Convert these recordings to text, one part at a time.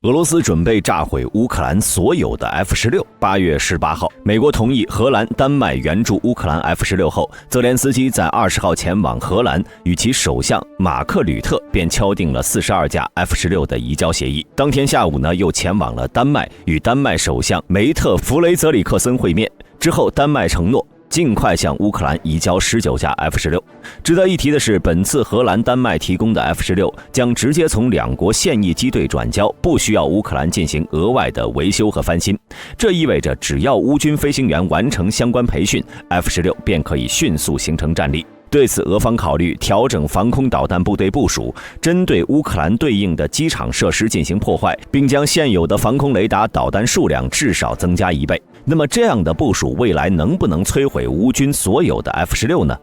俄罗斯准备炸毁乌克兰所有的 F-16。8月18号，美国同意荷兰、丹麦援助乌克兰 F-16后，泽连斯基在20号前往荷兰，与其首相马克吕特便敲定了42架 F-16的移交协议。当天下午呢，又前往了丹麦，与丹麦首相梅特弗雷泽里克森会面。之后，丹麦承诺尽快向乌克兰移交19架 F-16。值得一提的是，本次荷兰、丹麦提供的 F-16将直接从两国现役机队转交，不需要乌克兰进行额外的维修和翻新。这意味着，只要乌军飞行员完成相关培训， F-16便可以迅速形成战力。对此，俄方考虑调整防空导弹部队部署，针对乌克兰对应的机场设施进行破坏，并将现有的防空雷达导弹数量至少增加1倍。那么这样的部署未来能不能摧毁乌军所有的 F-16呢？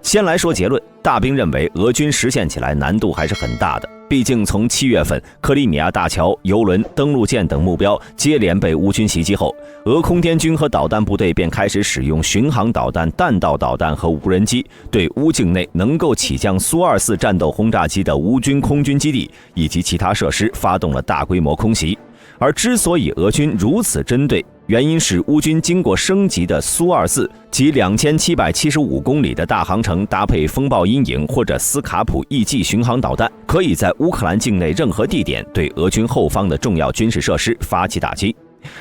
先来说结论，大兵认为俄军实现起来难度还是很大的，毕竟从7月份克里米亚大桥、油轮、登陆舰等目标接连被乌军袭击后，俄空天军和导弹部队便开始使用巡航导弹、弹道导弹和无人机，对乌境内能够起降苏24战斗轰炸机的乌军空军基地以及其他设施发动了大规模空袭。而之所以俄军如此针对，原因是乌军经过升级的苏24及2775公里的大航程搭配风暴阴影或者斯卡普 EG 巡航导弹，可以在乌克兰境内任何地点对俄军后方的重要军事设施发起打击。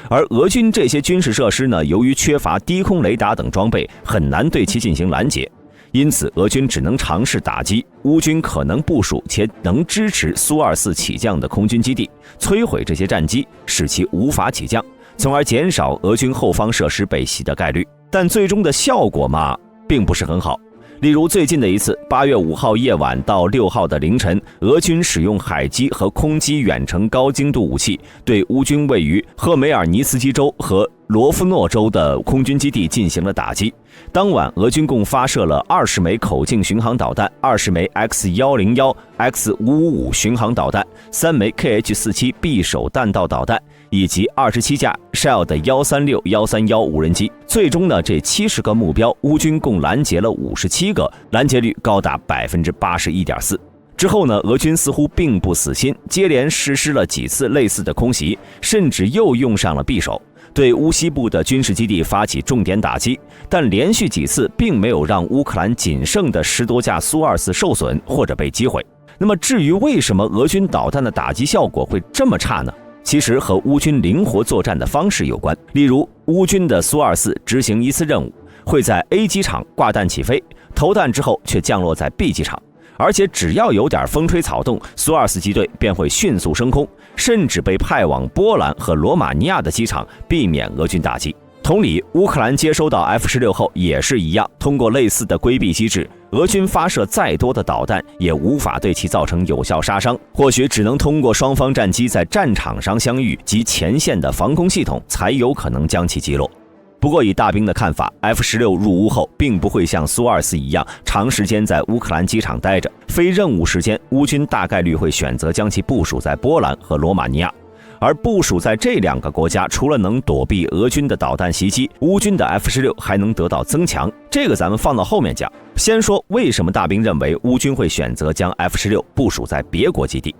而俄军这些军事设施呢，由于缺乏低空雷达等装备，很难对其进行拦截，因此俄军只能尝试打击乌军可能部署且能支持苏24起降的空军基地，摧毁这些战机，使其无法起降，从而减少俄军后方设施被袭的概率。但最终的效果嘛，并不是很好。例如最近的一次，8月5号夜晚到6号的凌晨，俄军使用海基和空基远程高精度武器，对乌军位于赫梅尔尼茨基州和罗夫诺州的空军基地进行了打击。当晚，俄军共发射了20枚口径巡航导弹、20枚 X101、X555 巡航导弹、3枚 KH-47 匕首弹道导弹，以及27架 Shell 的136、131无人机。最终呢，这70个目标，乌军共拦截了57个，拦截率高达 81.4%。之后呢，俄军似乎并不死心，接连实施了几次类似的空袭，甚至又用上了匕首，对乌西部的军事基地发起重点打击，但连续几次并没有让乌克兰仅剩的10多架苏24受损或者被击毁。那么至于为什么俄军导弹的打击效果会这么差呢？其实和乌军灵活作战的方式有关。例如，乌军的苏24执行一次任务，会在 A 机场挂弹起飞，投弹之后却降落在 B 机场，而且只要有点风吹草动，苏24机队便会迅速升空，甚至被派往波兰和罗马尼亚的机场，避免俄军打击。同理，乌克兰接收到 F-16后也是一样，通过类似的规避机制，俄军发射再多的导弹也无法对其造成有效杀伤，或许只能通过双方战机在战场上相遇及前线的防空系统才有可能将其击落。不过以大兵的看法， F-16入乌后并不会像苏24一样长时间在乌克兰机场待着，非任务时间，乌军大概率会选择将其部署在波兰和罗马尼亚。而部署在这2个国家，除了能躲避俄军的导弹袭击，乌军的 F-16还能得到增强，这个咱们放到后面讲。先说为什么大兵认为乌军会选择将 F-16部署在别国基地。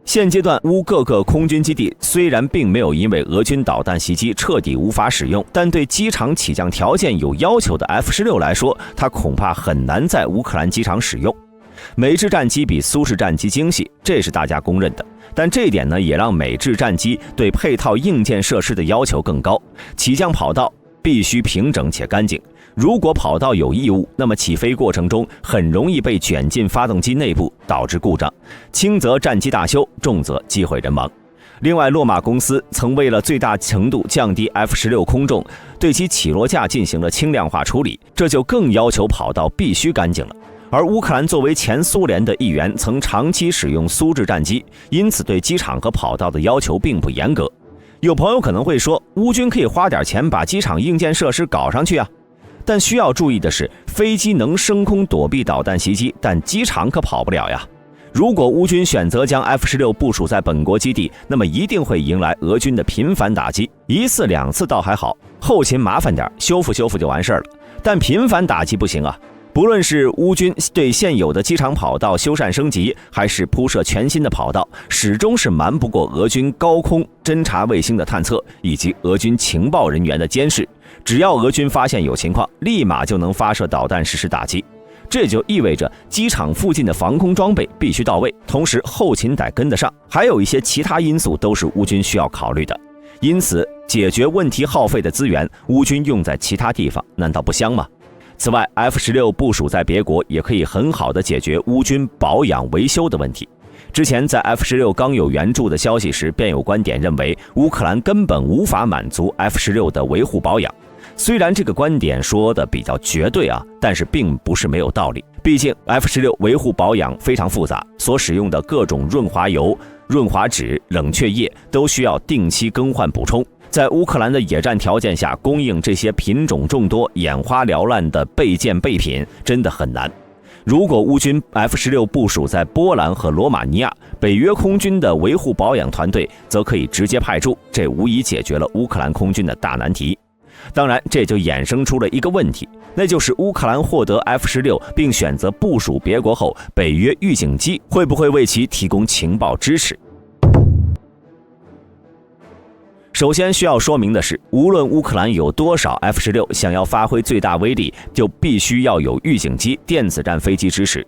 现阶段乌各个空军基地虽然并没有因为俄军导弹袭击彻底无法使用，但对机场起降条件有要求的 F-16来说，它恐怕很难在乌克兰机场使用。美制战机比苏式战机精细，这是大家公认的，但这点呢，也让美制战机对配套硬件设施的要求更高。起降跑道必须平整且干净，如果跑道有异物，那么起飞过程中很容易被卷进发动机内部，导致故障，轻则战机大修，重则机毁人亡。另外，洛马公司曾为了最大程度降低 F-16空重，对其起落架进行了轻量化处理，这就更要求跑道必须干净了。而乌克兰作为前苏联的一员，曾长期使用苏制战机，因此对机场和跑道的要求并不严格。有朋友可能会说，乌军可以花点钱把机场硬件设施搞上去啊，但需要注意的是，飞机能升空躲避导弹袭击，但机场可跑不了呀。如果乌军选择将 F-16部署在本国基地，那么一定会迎来俄军的频繁打击。1次2次倒还好，后勤麻烦点，修复就完事儿了。但频繁打击不行啊！不论是乌军对现有的机场跑道修缮升级，还是铺设全新的跑道，始终是瞒不过俄军高空侦察卫星的探测以及俄军情报人员的监视。只要俄军发现有情况，立马就能发射导弹实施打击。这就意味着机场附近的防空装备必须到位，同时后勤得跟得上，还有一些其他因素都是乌军需要考虑的。因此，解决问题耗费的资源，乌军用在其他地方，难道不香吗？此外 ，F-16部署在别国也可以很好的解决乌军保养维修的问题。之前在 F-16刚有援助的消息时，便有观点认为乌克兰根本无法满足 F-16的维护保养。虽然这个观点说的比较绝对啊，但是并不是没有道理。毕竟 F-16维护保养非常复杂，所使用的各种润滑油、润滑脂、冷却液都需要定期更换补充。在乌克兰的野战条件下，供应这些品种众多、眼花缭乱的备件备品真的很难。如果乌军 F-16部署在波兰和罗马尼亚，北约空军的维护保养团队则可以直接派驻，这无疑解决了乌克兰空军的大难题。当然，这就衍生出了一个问题，那就是乌克兰获得 F-16并选择部署别国后，北约预警机会不会为其提供情报支持？首先需要说明的是，无论乌克兰有多少 F-16，想要发挥最大威力，就必须要有预警机、电子战飞机支持。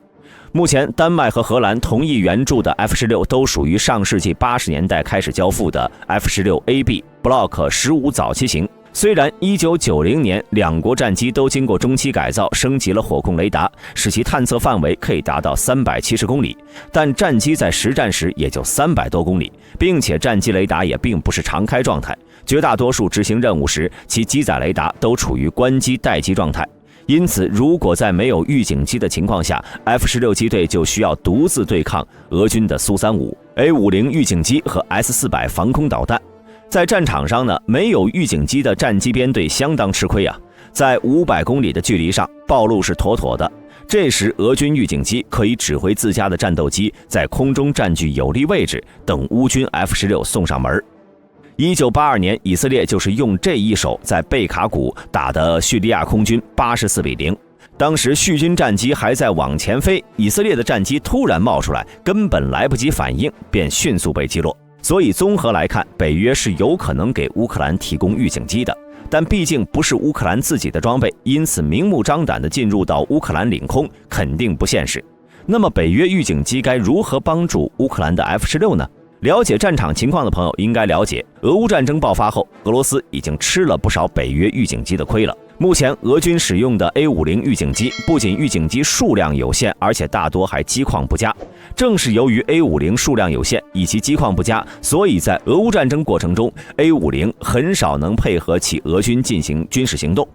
目前，丹麦和荷兰同意援助的 F-16都属于上世纪80年代开始交付的 F-16AB Block 15早期型。虽然1990年两国战机都经过中期改造，升级了火控雷达，使其探测范围可以达到370公里，但战机在实战时也就300多公里，并且战机雷达也并不是常开状态，绝大多数执行任务时，其机载雷达都处于关机待机状态。因此，如果在没有预警机的情况下 ，F-16机队就需要独自对抗俄军的苏35、A-50预警机和 S-400防空导弹。在战场上呢，没有预警机的战机编队相当吃亏啊，在500公里的距离上暴露是妥妥的。这时，俄军预警机可以指挥自家的战斗机在空中占据有利位置，等乌军 F-16送上门。1982年，以色列就是用这一手在贝卡谷打的叙利亚空军84-0。当时叙军战机还在往前飞，以色列的战机突然冒出来，根本来不及反应，便迅速被击落。所以综合来看，北约是有可能给乌克兰提供预警机的，但毕竟不是乌克兰自己的装备，因此明目张胆地进入到乌克兰领空肯定不现实。那么北约预警机该如何帮助乌克兰的 F-16呢？了解战场情况的朋友应该了解，俄乌战争爆发后，俄罗斯已经吃了不少北约预警机的亏了。目前俄军使用的 A-50预警机不仅预警机数量有限，而且大多还机况不佳。正是由于 A-50数量有限以及机况不佳，所以在俄乌战争过程中 A-50很少能配合起俄军进行军事行动。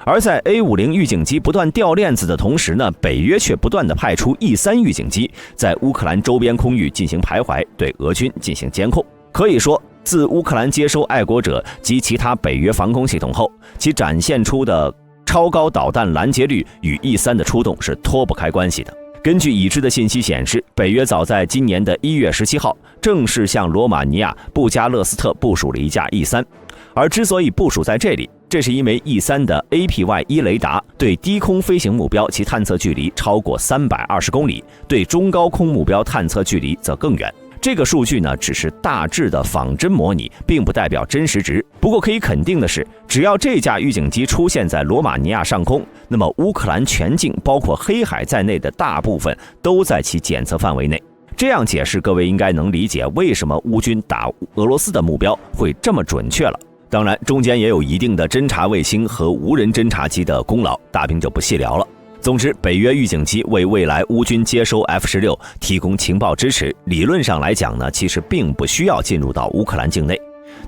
而在 A-50预警机不断掉链子的同时呢，北约却不断地派出 E-3预警机在乌克兰周边空域进行徘徊，对俄军进行监控。可以说，自乌克兰接收爱国者及其他北约防空系统后，其展现出的超高导弹拦截率与 E-3的出动是脱不开关系的。根据已知的信息显示，北约早在今年的1月17号正式向罗马尼亚布加勒斯特部署了一架 E-3，而之所以部署在这里，这是因为 E-3的 APY-1 雷达对低空飞行目标其探测距离超过320公里，对中高空目标探测距离则更远。这个数据呢，只是大致的仿真模拟，并不代表真实值。不过可以肯定的是，只要这架预警机出现在罗马尼亚上空，那么乌克兰全境，包括黑海在内的大部分都在其检测范围内。这样解释，各位应该能理解为什么乌军打俄罗斯的目标会这么准确了。当然，中间也有一定的侦察卫星和无人侦察机的功劳，大兵就不细聊了。总之，北约预警机为未来乌军接收 F-16提供情报支持，理论上来讲呢，其实并不需要进入到乌克兰境内。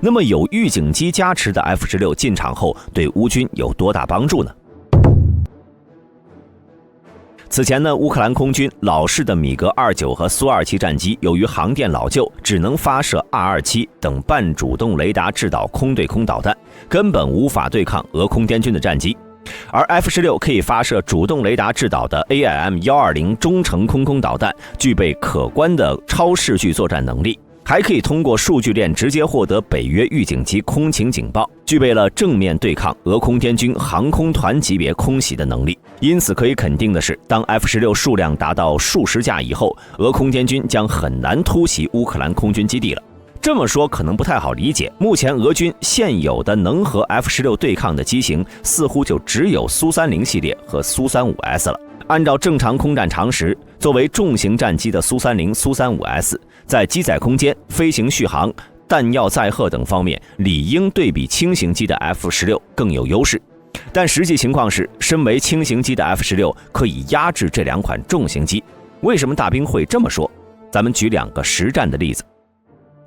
那么有预警机加持的 F-16进场后，对乌军有多大帮助呢？此前呢，乌克兰空军老式的米格29和苏27战机由于航电老旧，只能发射 R-27等半主动雷达制导空对空导弹，根本无法对抗俄空滇军的战机。而 F-16可以发射主动雷达制导的 AIM-120中程空导弹，具备可观的超视距作战能力，还可以通过数据链直接获得北约预警级空情警报，具备了正面对抗俄空天军航空团级别空袭的能力。因此可以肯定的是，当 F-16数量达到数十架以后，俄空天军将很难突袭乌克兰空军基地了。这么说可能不太好理解，目前俄军现有的能和 F-16对抗的机型似乎就只有苏30系列和苏 35S 了。按照正常空战常识，作为重型战机的苏30、苏 35S 在机载空间、飞行续航、弹药载荷等方面理应对比轻型机的 F-16更有优势。但实际情况是，身为轻型机的 F-16可以压制这两款重型机。为什么大兵会这么说？咱们举2个实战的例子。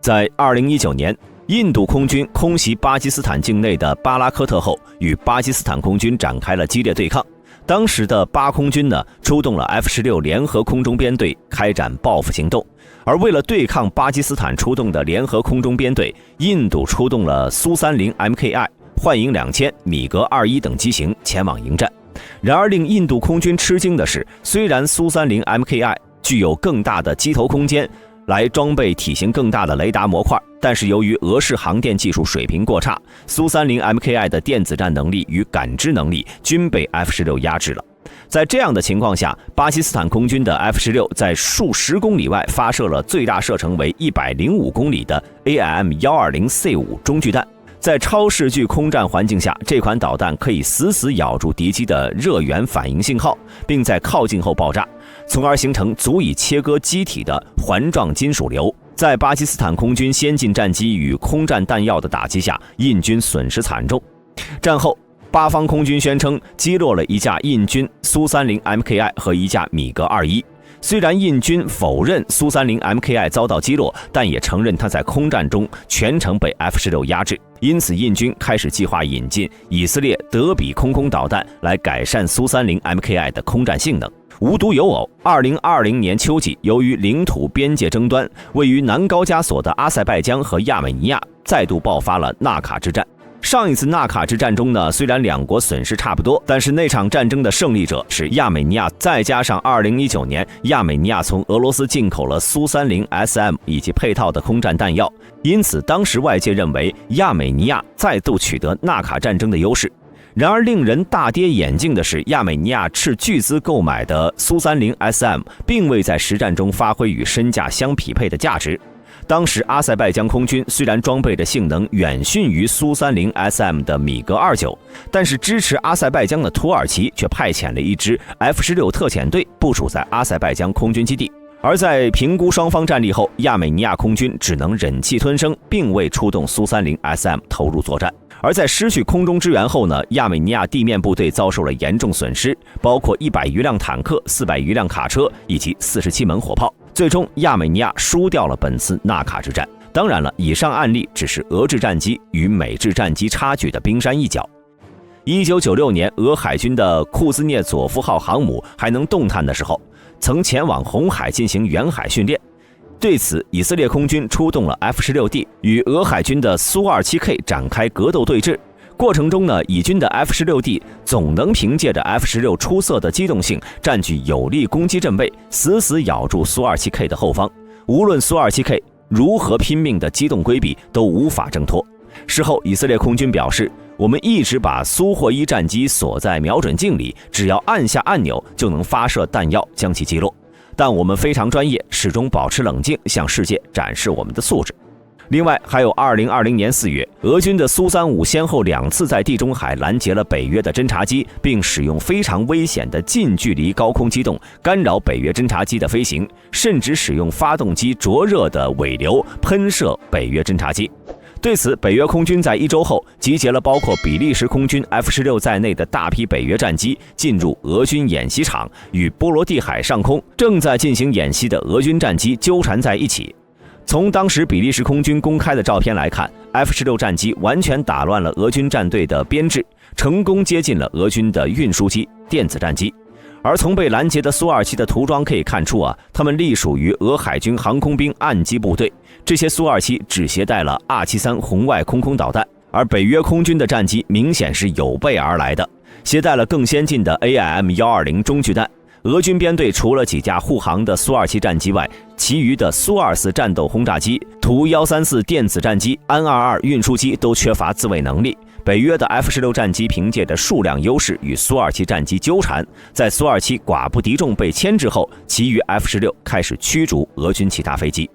在2019年，印度空军空袭巴基斯坦境内的巴拉科特后，与巴基斯坦空军展开了激烈对抗。当时的巴空军出动了 F-16联合空中编队开展报复行动，而为了对抗巴基斯坦出动的联合空中编队，印度出动了苏30 MKI、幻影2000、米格21等机型前往迎战。然而令印度空军吃惊的是，虽然苏30 MKI 具有更大的机头空间来装备体型更大的雷达模块，但是由于俄式航电技术水平过差，苏30 MKI 的电子战能力与感知能力均被 F-16压制了。在这样的情况下，巴基斯坦空军的 F-16在数十公里外发射了最大射程为105公里的 AIM-120C5 中距弹。在超视距空战环境下，这款导弹可以死死咬住敌机的热源反应信号，并在靠近后爆炸，从而形成足以切割机体的环状金属流。在巴基斯坦空军先进战机与空战弹药的打击下，印军损失惨重。战后，巴方空军宣称击落了一架印军苏30 MKI 和一架米格21。虽然印军否认苏30 MKI 遭到击落，但也承认它在空战中全程被 F-16压制。因此，印军开始计划引进以色列德比空导弹来改善苏30 MKI 的空战性能。无独有偶，2020年秋季，由于领土边界争端，位于南高加索的阿塞拜疆和亚美尼亚再度爆发了纳卡之战。上一次纳卡之战中虽然两国损失差不多，但是那场战争的胜利者是亚美尼亚，再加上2019年亚美尼亚从俄罗斯进口了苏30 SM 以及配套的空战弹药，因此当时外界认为亚美尼亚再度取得纳卡战争的优势。然而令人大跌眼镜的是，亚美尼亚斥巨资购买的苏30 SM 并未在实战中发挥与身价相匹配的价值。当时阿塞拜疆空军虽然装备的性能远逊于苏30 SM 的米格29，但是支持阿塞拜疆的土耳其却派遣了一支 F-16特遣队部署在阿塞拜疆空军基地。而在评估双方战力后，亚美尼亚空军只能忍气吞声，并未出动苏30 SM 投入作战。而在失去空中支援后亚美尼亚地面部队遭受了严重损失，包括100余辆坦克、400余辆卡车以及47门火炮。最终，亚美尼亚输掉了本次纳卡之战。当然了，以上案例只是俄制战机与美制战机差距的冰山一角。1996年，俄海军的库兹涅佐夫号航母还能动弹的时候，曾前往红海进行远海训练。对此，以色列空军出动了 F-16D 与俄海军的苏 27K 展开格斗对峙。过程中以军的 F-16D 总能凭借着 F-16出色的机动性，占据有利攻击阵位，死死咬住苏 27K 的后方。无论苏 27K 如何拼命的机动规避，都无法挣脱。事后，以色列空军表示，我们一直把苏霍伊战机锁在瞄准镜里，只要按下按钮就能发射弹药将其击落。但我们非常专业，始终保持冷静，向世界展示我们的素质。另外，还有2020年4月，俄军的苏35先后2次在地中海拦截了北约的侦察机，并使用非常危险的近距离高空机动干扰北约侦察机的飞行，甚至使用发动机灼热的尾流喷射北约侦察机。对此，北约空军在1周后集结了包括比利时空军 F-16在内的大批北约战机，进入俄军演习场，与波罗的海上空正在进行演习的俄军战机纠缠在一起。从当时比利时空军公开的照片来看， F-16战机完全打乱了俄军战队的编制，成功接近了俄军的运输机、电子战机。而从被拦截的苏27的涂装可以看出他们隶属于俄海军航空兵岸基部队。这些苏27只携带了 R-73红外空导弹，而北约空军的战机明显是有备而来的。携带了更先进的 AIM-120中距弹。俄军编队除了几架护航的苏-27战机外，其余的苏-24战斗轰炸机、图134电子战机、安22运输机都缺乏自卫能力。北约的 F-16战机凭借着数量优势与苏-27战机纠缠，在苏-27寡不敌众被牵制后，其余 F-16开始驱逐俄军其他飞机。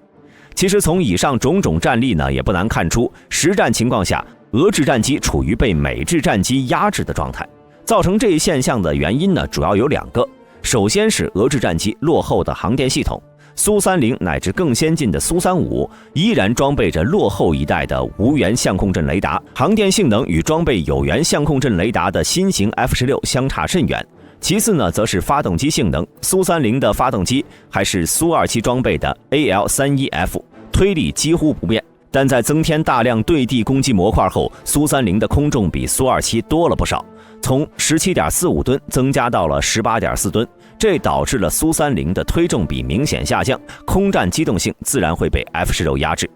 其实从以上种种战例呢，也不难看出，实战情况下，俄制战机处于被美制战机压制的状态。造成这一现象的原因呢，主要有2个。首先是俄制战机落后的航电系统，苏30乃至更先进的苏35依然装备着落后一代的无源相控阵雷达，航电性能与装备有源相控阵雷达的新型 F-16相差甚远。其次呢，则是发动机性能，苏30的发动机还是苏-27装备的 AL-31F， 推力几乎不变。但在增添大量对地攻击模块后，苏30的空重比苏-27多了不少，从 17.45 吨增加到了 18.4 吨，这导致了苏30的推重比明显下降，空战机动性自然会被 F-16压制。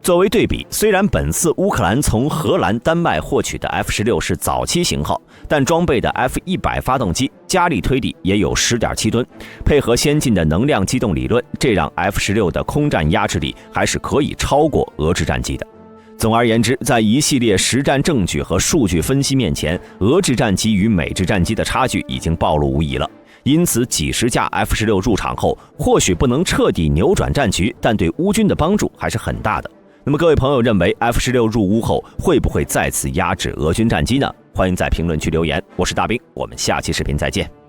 作为对比，虽然本次乌克兰从荷兰、丹麦获取的 F-16是早期型号，但装备的 F-100发动机加力推力也有 10.7 吨，配合先进的能量机动理论，这让 F-16的空战压制力还是可以超过俄制战机的。总而言之，在一系列实战证据和数据分析面前，俄制战机与美制战机的差距已经暴露无遗了。因此，几十架 F-16入场后，或许不能彻底扭转战局，但对乌军的帮助还是很大的。那么各位朋友认为 F-16入乌后会不会再次压制俄军战机呢？欢迎在评论区留言。我是大兵，我们下期视频再见。